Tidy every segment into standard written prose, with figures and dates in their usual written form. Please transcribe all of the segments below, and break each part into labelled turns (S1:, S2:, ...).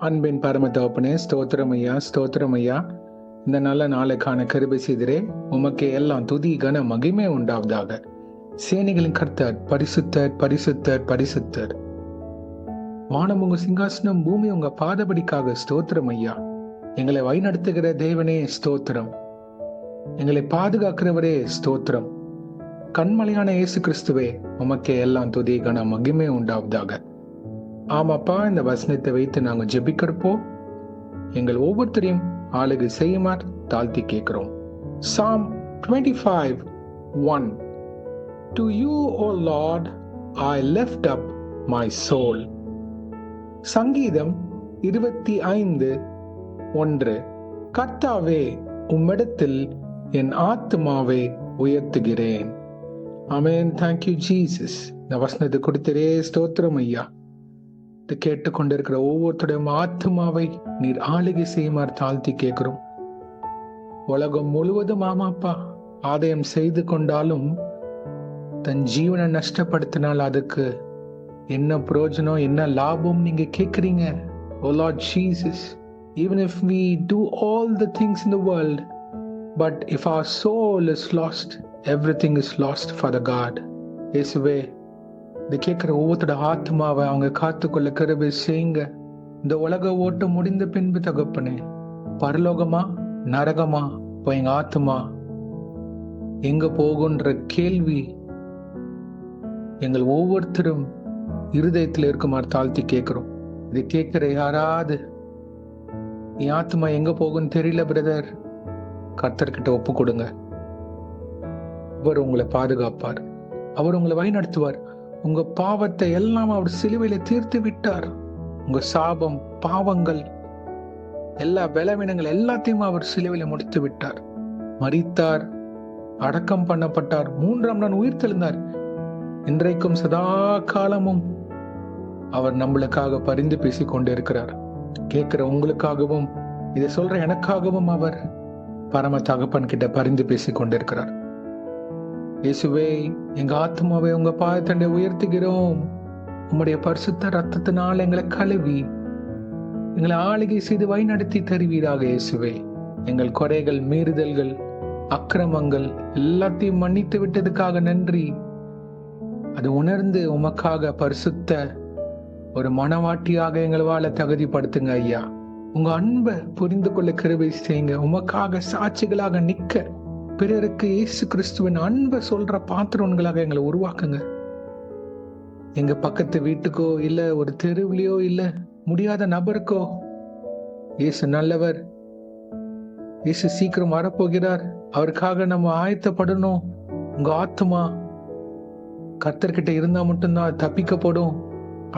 S1: அன்பின் பரம தகப்பனே, ஸ்தோத்திரம் ஐயா, ஸ்தோத்திரம் ஐயா. இந்த நல்ல நாளுக்கான கிருபை செய்திரே. உமக்கே எல்லாம் துதி கன மகிமை உண்டாவதாக. சேனைகளின் கர்த்தர் பரிசுத்தர், பரிசுத்தர், பரிசுத்தர். வானம் உங்க சிங்காசனம், பூமி உங்க பாதபடிக்காக. ஸ்தோத்திரம் ஐயா. எங்களை வழிநடத்துகிற தேவனே ஸ்தோத்திரம். எங்களை பாதுகாக்கிறவரே ஸ்தோத்திரம். கண்மலையான இயேசு கிறிஸ்துவே, உமக்கே எல்லாம் துதி கன மகிமை உண்டாவதாக. ஆமாப்பா, இந்த வசனத்தை வைத்து நாங்கள் ஜெபிக்கிறப்போ எங்கள் ஒவ்வொருத்தரையும் ஆளுகை செய்யுமாறு தாழ்த்தி கேட்கிறோம். Psalm 25:1. To you, O Lord, I lift up my soul. சங்கீதம் 25:1. கர்த்தாவே, உம்மிடத்தில் என் ஆத்துமாவை உயர்த்துகிறேன். ஆமென். Thank you Jesus. இந்த வசனத்தை கொடுத்தரே ஸ்தோத்திரம் ஐயா. கேட்டுக்கொண்டிருக்கிற ஒவ்வொருத்தருடைய ஆத்துமாவை நீர் ஆளுகை செய்யுமாறு தாழ்த்தி கேட்கிறோம். உலகம் முழுவதும் ஆமாப்பா ஆதாயம் செய்து கொண்டாலும் தன் ஜீவனை நஷ்டப்படுத்தினால் அதுக்கு என்ன பிரயோஜனம், என்ன லாபம் நீங்க கேட்கிறீங்க. Oh Lord Jesus, even if we do all the things in the world, but if our soul is lost, everything is lost, Father God. இயேசுவே, இது கேட்கிற ஒவ்வொருத்தோட ஆத்மாவை அவங்க காத்துக்கொள்ள கிருபை செய்யுங்க. இந்த உலக ஓட்டம் முடிந்த பின்பு தகப்பனே, பரலோகமா நரகமா இப்போ எங்க ஆத்மா எங்க போகுன்ற கேள்வி எங்கள் ஒவ்வொருத்தரும் இருதயத்தில் இருக்குமாறு தாழ்த்தி கேட்கிறோம். இது கேட்கிற யாராவது என் ஆத்மா எங்க போகுன்னு தெரியல பிரதர், கர்த்தர்கிட்ட ஒப்பு கொடுங்க. அவர் உங்களை பாதுகாப்பார், அவர் உங்களை வழி நடத்துவார். உங்க பாவத்தை எல்லாம் அவர் சிலுவையில தீர்த்து விட்டார். உங்க சாபம், பாவங்கள், எல்லா பலவீனங்கள் எல்லாத்தையும் அவர் சிலுவையில முடித்து விட்டார். மரித்தார், அடக்கம் பண்ணப்பட்டார், 3ஆம் நாள் உயிர் தெழுந்தார். இன்றைக்கும் சதா காலமும் அவர் நம்மளுக்காக பரிந்து பேசிக் கொண்டிருக்கிறார். கேட்கிற உங்களுக்காகவும் இதை சொல்ற எனக்காகவும் அவர் பரம தகப்பன் கிட்ட பரிந்து பேசிக் கொண்டிருக்கிறார். இயேசுவே, எங்க ஆத்மாவை உங்க பாதத்தண்டை உயர்த்துகிறோம். உம்முடைய பரிசுத்த ரத்தத்தினால் எங்களை கழுவி எங்களை ஆளுகை செய்து வழி நடத்தி தருவீராக. இயேசுவே, எங்கள் குறைகள், மீறுதல்கள், அக்கிரமங்கள் எல்லாத்தையும் மன்னித்து விட்டதுக்காக நன்றி. அது உணர்ந்து உமக்காக பரிசுத்த ஒரு மனவாட்டியாக எங்களை வாழ தகுதிப்படுத்துங்க ஐயா. உங்க அன்பை புரிந்து கொள்ள கிருபை செய்யுங்க. உமக்காக சாட்சிகளாக நிக்க, பிறருக்கு இயேசு கிறிஸ்துவின் அன்பை சொல்ற பாத்திரங்களாக எங்களை உருவாக்குங்க. எங்க பக்கத்து வீட்டுக்கோ இல்ல ஒரு தெருவிலையோ இல்ல முடியாத நபருக்கோ இயேசு நல்லவர், இயேசு சீக்கிரம் வரப்போகிறார், அவருக்காக நம்ம ஆயத்தப்படணும். உங்க ஆத்மா கர்த்தர்கிட்ட இருந்தா மட்டும்தான் தப்பிக்கப்படும்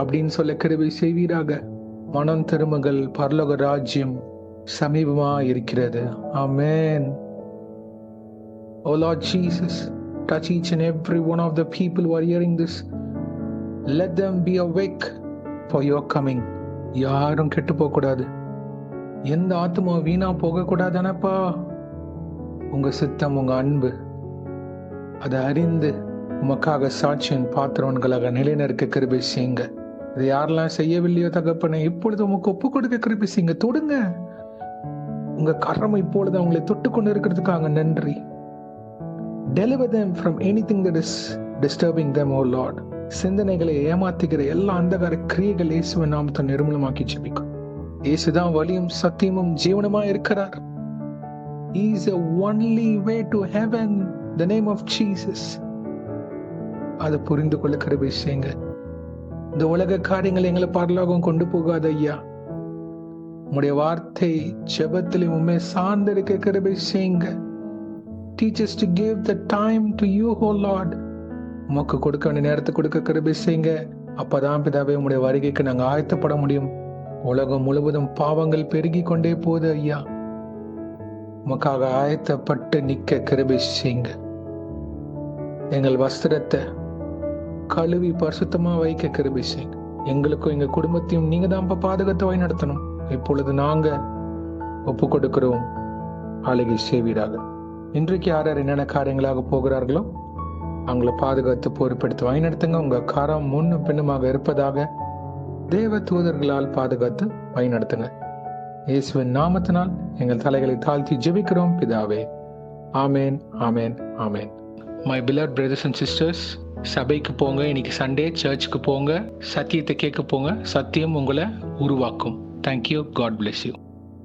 S1: அப்படின்னு சொல்ல கிருபை செய்வீராக. மனம் திரும்புங்கள், பரலோக ராஜ்யம் சமீபமா இருக்கிறது. ஆமென். Oh Lord Jesus, touch each and every one of the people who are hearing this. Let them be awake for your coming. யாரும் கெட்டு போக கூடாது, எந்த ஆத்மா வீணா போக கூடாதுனப்பா. உங்க சித்தம், உங்க அன்பு அதை அறிந்து உமக்காக சாட்சியின் பாத்திரவன்களாக நிலைநிற்க கிருபை செய்யுங்க. இதை யாரெல்லாம் செய்யவில்லையோ தகப்பனே, இப்பொழுது உமக்கு ஒப்பு கொடுக்க கிருபை செய்யுங்க. தொடுங்க, உங்க கரம் இப்பொழுது அவங்களை தொட்டு கொண்டு இருக்கிறதுக்காக நன்றி. Deliver them from anything that is disturbing them, O Lord. சிந்தனைகளை ஏமாத்துகிற எல்லா அந்தகார கிரியைகள் இயேசுவின் நாமத்தை நிர்மூலமாக்கி ஜெபிக்கும். இயேசுதான் வழியும் சத்தியமும் ஜீவனுமா இருக்கிறார். He is the only way to heaven, the name of Jesus. அதை புரிந்து கொள்ள கிருபை செய்யுங்க. இந்த உலக காரியங்கள் எங்களை பரலோகம் கொண்டு போகாத ஐயா. உம்முடைய வார்த்தை ஜெபத்திலே உம்மை சார்ந்திருக்க கிருபை செய்யுங்க. Teach us to give the time to you, O Lord. உமக்கு கொடுக்க வேண்டிய நேரத்தை கொடுக்க கிருபை செய்யுங்க. அப்பதான் பிதாவே, உம்முடைய வருகைக்கு நாங்கள் ஆயத்தப்பட முடியும். உலகம் முழுவதும் பாவங்கள் பெருகி கொண்டே போகுது ஐயா. உமக்காக ஆயத்தப்பட்டு நிக்க கிருபை செய்யுங்க. எங்கள் வஸ்திரத்தை கழுவி பரிசுத்தமா வைக்க கிருபை செய்யுங்க. எங்களுக்கும் எங்க குடும்பத்தையும் நீங்க தான் பாதுகாத்து வழி நடத்தணும். இப்பொழுது நாங்க ஒப்பு கொடுக்கிறோம், ஆளுகை செய்வீராக. இன்றைக்கு யார் யார் என்னென்ன காரியங்களாக போகிறார்களோ அவங்களை பாதுகாத்து பொறுப்பெடுத்து வழிநடத்துங்க. உங்க கரம் முன்னும் பின்னுமாக இருப்பதாக. தேவ தூதர்களால் பாதுகாத்து வழிநடத்துங்க. இயேசுவின் நாமத்தினால் எங்கள் தலைகளை தாழ்த்தி ஜெபிக்கிறோம் பிதாவே. ஆமேன், ஆமேன், ஆமேன். My beloved brothers and sisters, சபைக்கு போங்க. இன்னைக்கு சண்டே, சர்ச்சுக்கு போங்க. சத்தியத்தை கேட்க போங்க. சத்தியம் உங்களை உருவாக்கும். தேங்க்யூ. God bless you.